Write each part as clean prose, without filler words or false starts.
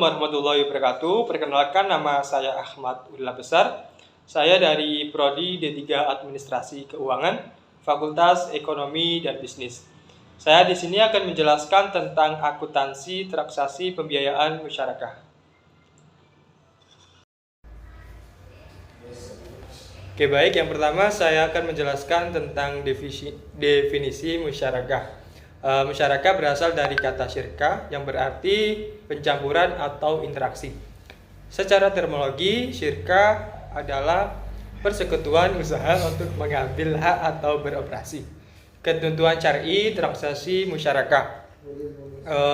warahmatullahi wabarakatuh. Perkenalkan, nama saya Ahmad Ulila Besar. Saya dari Prodi D3 Administrasi Keuangan, Fakultas Ekonomi dan Bisnis. Saya di sini akan menjelaskan tentang akuntansi transaksi pembiayaan musyarakah. Oke, baik. Yang pertama saya akan menjelaskan tentang definisi musyarakah. Musyarakah berasal dari kata syirka yang berarti pencampuran atau interaksi. Secara terminologi, syirka adalah persekutuan usaha untuk mengambil hak atau beroperasi. Ketentuan syar'i transaksi musyarakah.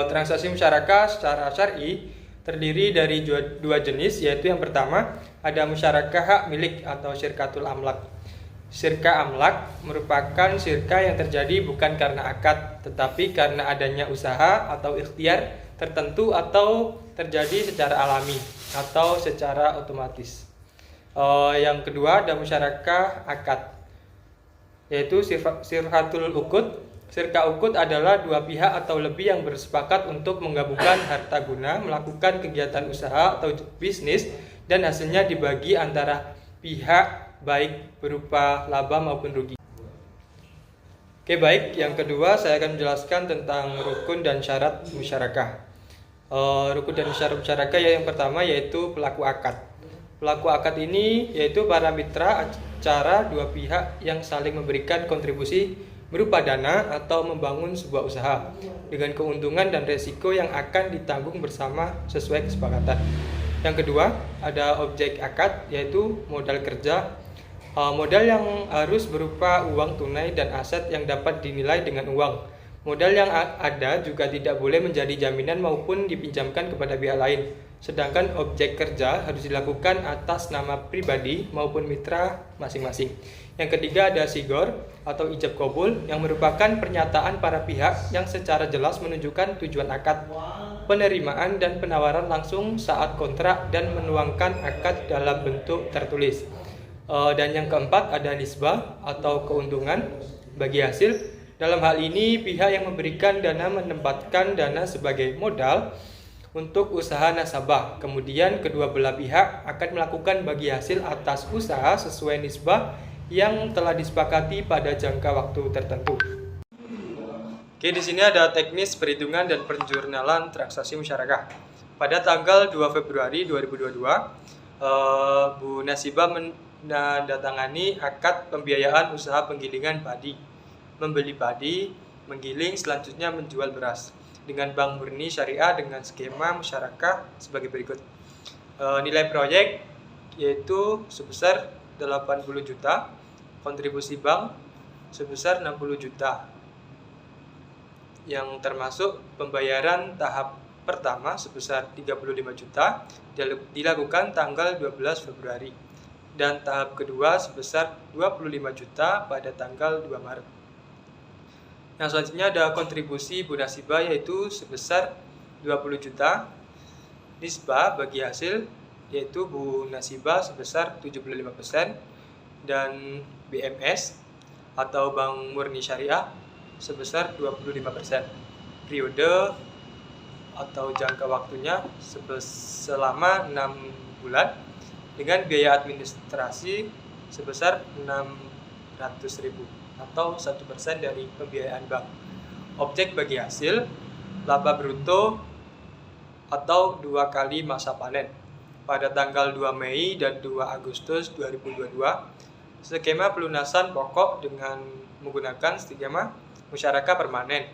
Transaksi musyarakah secara syar'i terdiri dari dua jenis, yaitu yang pertama ada musyarakah hak milik atau syirkatul amlak. Syirka amlak merupakan syirka yang terjadi bukan karena akad, tetapi karena adanya usaha atau ikhtiar tertentu atau terjadi secara alami atau secara otomatis. Yang kedua ada musyarakah akad, yaitu syirkatul uqud. Syirka uqud adalah dua pihak atau lebih yang bersepakat untuk menggabungkan harta guna, melakukan kegiatan usaha atau bisnis, dan hasilnya dibagi antara pihak baik berupa laba maupun rugi. Oke, baik. Yang kedua saya akan menjelaskan tentang rukun dan syarat musyarakah. Rukun dan syarat musyarakah yang pertama yaitu pelaku akad. Pelaku akad ini yaitu para mitra acara dua pihak yang saling memberikan kontribusi berupa dana atau membangun sebuah usaha dengan keuntungan dan resiko yang akan ditanggung bersama sesuai kesepakatan. Yang kedua ada objek akad, yaitu modal kerja. Modal yang harus berupa uang tunai dan aset yang dapat dinilai dengan uang. Modal yang ada juga tidak boleh menjadi jaminan maupun dipinjamkan kepada pihak lain. Sedangkan objek kerja harus dilakukan atas nama pribadi maupun mitra masing-masing. Yang ketiga ada sigor atau ijab kabul, yang merupakan pernyataan para pihak yang secara jelas menunjukkan tujuan akad, penerimaan dan penawaran langsung saat kontrak dan menuangkan akad dalam bentuk tertulis. Dan yang keempat ada nisbah atau keuntungan bagi hasil. Dalam hal ini pihak yang memberikan dana menempatkan dana sebagai modal untuk usaha nasabah. Kemudian kedua belah pihak akan melakukan bagi hasil atas usaha sesuai nisbah yang telah disepakati pada jangka waktu tertentu. Oke, di sini ada teknis perhitungan dan penjurnalan transaksi musyarakah. Pada tanggal 2 Februari 2022, Bu Nasibah menandatangani akad pembiayaan usaha penggilingan padi, membeli padi, menggiling, selanjutnya menjual beras dengan Bank Murni Syariah dengan skema musyarakah sebagai berikut. Nilai proyek yaitu sebesar 80 juta, kontribusi bank sebesar 60 juta, yang termasuk pembayaran tahap pertama sebesar 35 juta dilakukan tanggal 12 Februari dan tahap kedua sebesar 25 juta pada tanggal 2 Maret. Yang selanjutnya ada kontribusi Bu Nasibah yaitu sebesar 20 juta. Nisbah bagi hasil yaitu Bu Nasibah sebesar 75% dan BMS atau Bank Murni Syariah sebesar 25%. Periode atau jangka waktunya selama 6 bulan dengan biaya administrasi sebesar 600.000 atau 1% dari pembiayaan bank. Objek bagi hasil laba bruto atau 2 kali masa panen pada tanggal 2 Mei dan 2 Agustus 2022. Skema pelunasan pokok dengan menggunakan skema musyarakah permanen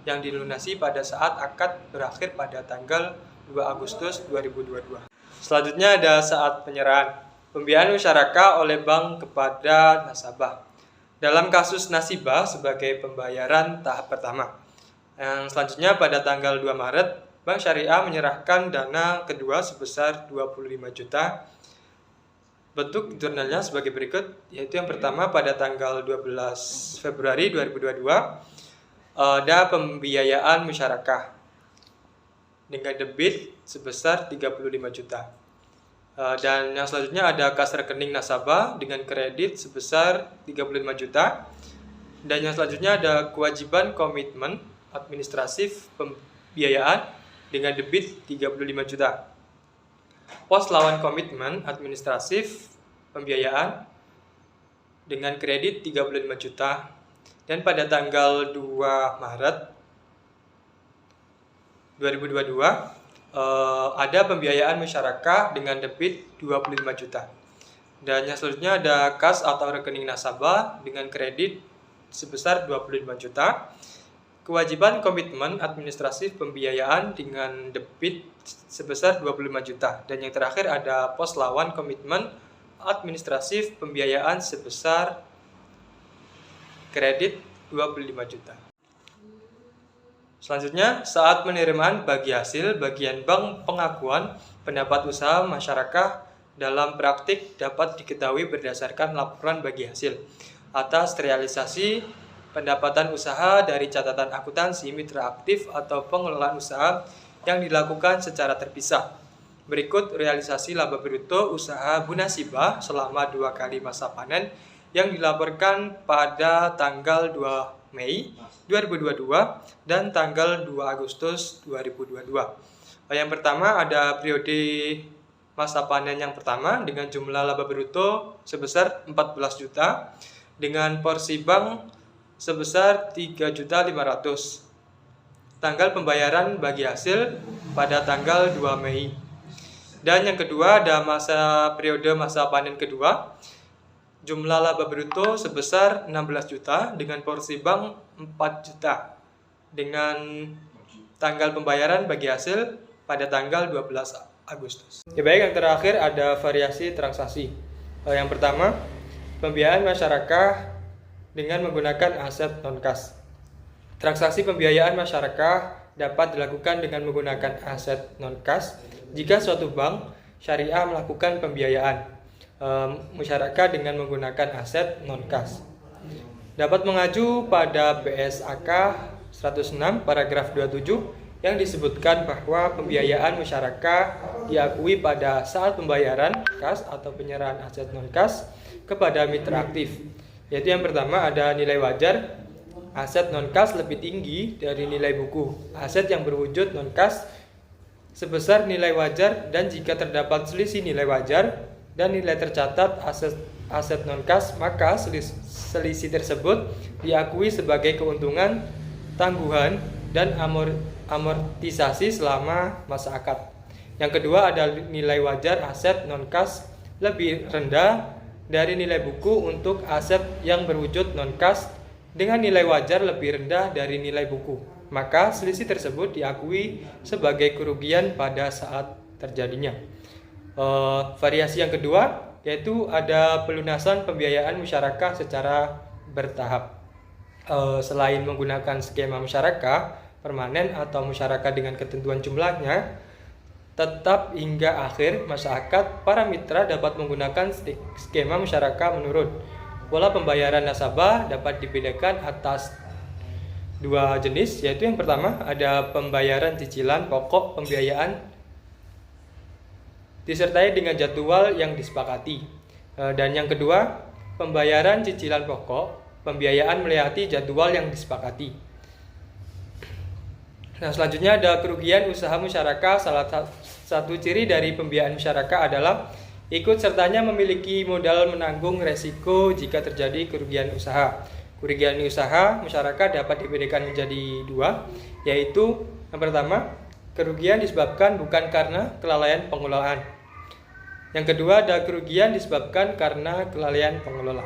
yang dilunasi pada saat akad berakhir pada tanggal 2 Agustus 2022. Selanjutnya ada saat penyerahan pembiayaan musyarakah oleh bank kepada nasabah. Dalam kasus nasibah sebagai pembayaran tahap pertama. Yang selanjutnya pada tanggal 2 Maret, Bank Syariah menyerahkan dana kedua sebesar 25 juta. Bentuk jurnalnya sebagai berikut, yaitu yang pertama pada tanggal 12 Februari 2022 ada pembiayaan musyarakah dengan debit sebesar 35 juta. Dan yang selanjutnya ada kas rekening nasabah dengan kredit sebesar 35 juta. Dan yang selanjutnya ada kewajiban komitmen administratif pembiayaan dengan debit 35 juta. Pos lawan komitmen administratif pembiayaan dengan kredit 35 juta. Dan pada tanggal 2 Maret 2022 ada pembiayaan musyarakah dengan debit 25 juta. Dan yang selanjutnya ada kas atau rekening nasabah dengan kredit sebesar 25 juta. Kewajiban komitmen administratif pembiayaan dengan debit sebesar 25 juta. Dan yang terakhir ada pos lawan komitmen administratif pembiayaan sebesar kredit 25 juta. Selanjutnya, saat penerimaan bagi hasil, bagian bank pengakuan pendapat usaha masyarakat dalam praktik dapat diketahui berdasarkan laporan bagi hasil atas realisasi pendapatan usaha dari catatan akuntansi mitra aktif atau pengelolaan usaha yang dilakukan secara terpisah. Berikut realisasi laba bruto usaha Bu Nasibah selama 2 kali masa panen yang dilaporkan pada tanggal 2 Mei 2022 dan tanggal 2 Agustus 2022. Yang pertama ada periode masa panen yang pertama dengan jumlah laba bruto sebesar 14 juta dengan porsi bank sebesar 3.500.000. Tanggal pembayaran bagi hasil pada tanggal 2 Mei. Dan yang kedua ada periode masa panen kedua. Jumlah laba bruto sebesar 16 juta dengan porsi bank 4 juta dengan tanggal pembayaran bagi hasil pada tanggal 12 Agustus. Ya baik, yang terakhir ada variasi transaksi. Yang pertama, pembiayaan masyarakat dengan menggunakan aset non-kas. Transaksi pembiayaan masyarakat dapat dilakukan dengan menggunakan aset non-kas jika suatu bank syariah melakukan pembiayaan masyarakat dengan menggunakan aset non-kas. Dapat mengaju pada BSAK 106 paragraf 27 yang disebutkan bahwa pembiayaan masyarakat diakui pada saat pembayaran kas atau penyerahan aset non-kas kepada mitra aktif. Yaitu yang pertama ada nilai wajar. Aset non-kas lebih tinggi dari nilai buku. Aset yang berwujud non-kas sebesar nilai wajar, dan jika terdapat selisih nilai wajar dan nilai tercatat aset non-kas, maka selisih tersebut diakui sebagai keuntungan, tangguhan, dan amortisasi selama masa akad. Yang kedua ada nilai wajar aset non-kas lebih rendah dari nilai buku untuk aset yang berwujud non-kas dengan nilai wajar lebih rendah dari nilai buku, maka selisih tersebut diakui sebagai kerugian pada saat terjadinya. Variasi yang kedua yaitu ada pelunasan pembiayaan masyarakat secara bertahap. Selain menggunakan skema masyarakat permanen atau masyarakat dengan ketentuan jumlahnya tetap hingga akhir masa akad, para mitra dapat menggunakan skema masyarakat menurut pola pembayaran nasabah dapat dibedakan atas 2 jenis, yaitu yang pertama ada pembayaran cicilan pokok pembiayaan disertai dengan jadwal yang disepakati. Dan yang kedua, pembayaran cicilan pokok pembiayaan melewati jadwal yang disepakati. Nah, selanjutnya ada kerugian usaha masyarakat. Salah satu ciri dari pembiayaan masyarakat adalah ikut sertanya memiliki modal menanggung resiko jika terjadi kerugian usaha. Kerugian usaha masyarakat dapat dibedakan menjadi 2, yaitu yang pertama, kerugian disebabkan bukan karena kelalaian pengelolaan. Yang kedua ada kerugian disebabkan karena kelalaian pengelola.